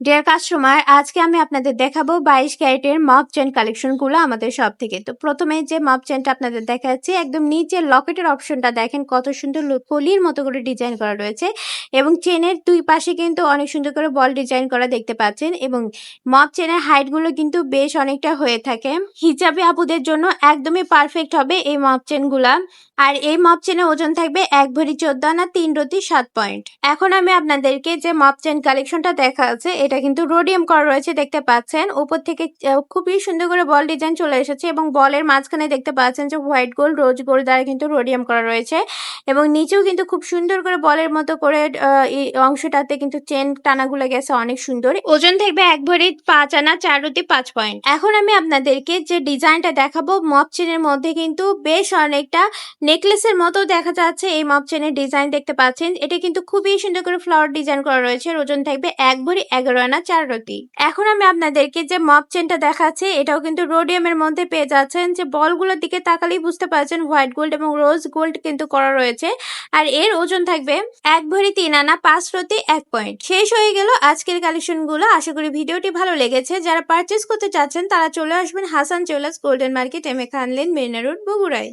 Deer customer, আজকে আমি আপনাদের দেখাবো 22 ক্যারেটের মপ চেন কালেকশনগুলো আমাদের শপ থেকে। তো প্রথমে যে মপ চেনটা আপনাদের দেখাচ্ছি, একদম নিচের লকেটের অপশনটা দেখেন কত সুন্দর কলির মতো করে ডিজাইন করা রয়েছে এবং চেনের দুই পাশে কিন্তু অনেক সুন্দর করে বল ডিজাইন করা দেখতে পাচ্ছেন এবং মপ চেনের হাইটগুলো কিন্তু বেশ অনেকটা হয়ে থাকে। হিজাবি আপুদের জন্য একদমই পারফেক্ট হবে এই মপ চেনগুলা। আর এই মপ চেনের ওজন থাকবে 1 ভরি 14 আনা 3 রতি 7 পয়েন্ট। এখন আমি আপনাদেরকে যে মপ চেন কালেকশনটা দেখা আছে, এটা কিন্তু রোডিয়াম করা রয়েছে দেখতে পাচ্ছেন। উপর থেকে খুবই সুন্দর করে বল ডিজাইন চলে এসেছে এবং বলের মাঝখানে দেখতে পাচ্ছেন যে হোয়াইট গোল্ড রোজ গোল্ড দ্বারা কিন্তু রোডিয়াম করা রয়েছে এবং নিচেও কিন্তু খুব সুন্দর করে বলের মতো করে এই অংশটাতে কিন্তু চেন টানাগুলো গেছে অনেক সুন্দর। ওজন থাকবে 1 ভরি 5 আনা 4 রতি 5 পয়েন্ট। এখন আমি আপনাদেরকে যে ডিজাইনটা দেখাবো মপ চেনের মধ্যে কিন্তু বেশ অনেকটা নেকলেসের মতো দেখা যাচ্ছে। এই মপ চেনের ডিজাইন দেখতে পাচ্ছেন, এটা কিন্তু খুবই সুন্দর করে ফ্লাওয়ার ডিজাইন করা রয়েছে। ওজন থাকবে 1 ভরি 11 আনা 4 রতি। এখন আমি আপনাদেরকে যে মপ চেনটা দেখাচ্ছি, এটাও কিন্তু রোডিয়ামের মধ্যে পেয়ে যাচ্ছেন। যে বলগুলোর দিকে তাকালেই বুঝতে পারছেন হোয়াইট গোল্ড এবং রোজ গোল্ড কিন্তু করা রয়েছে। আর এর ওজন থাকবে 1 ভরি 3 আনা 5 রতি 1 পয়েন্ট। শেষ হয়ে গেল আজকের কালেকশনগুলো। আশা করি ভিডিওটি ভালো লেগেছে। যারা পারচেস করতে চাচ্ছেন তারা চলে আসবেন Hasan jewellers golden market, M A Khan lane, Marina road, বগুড়ায়।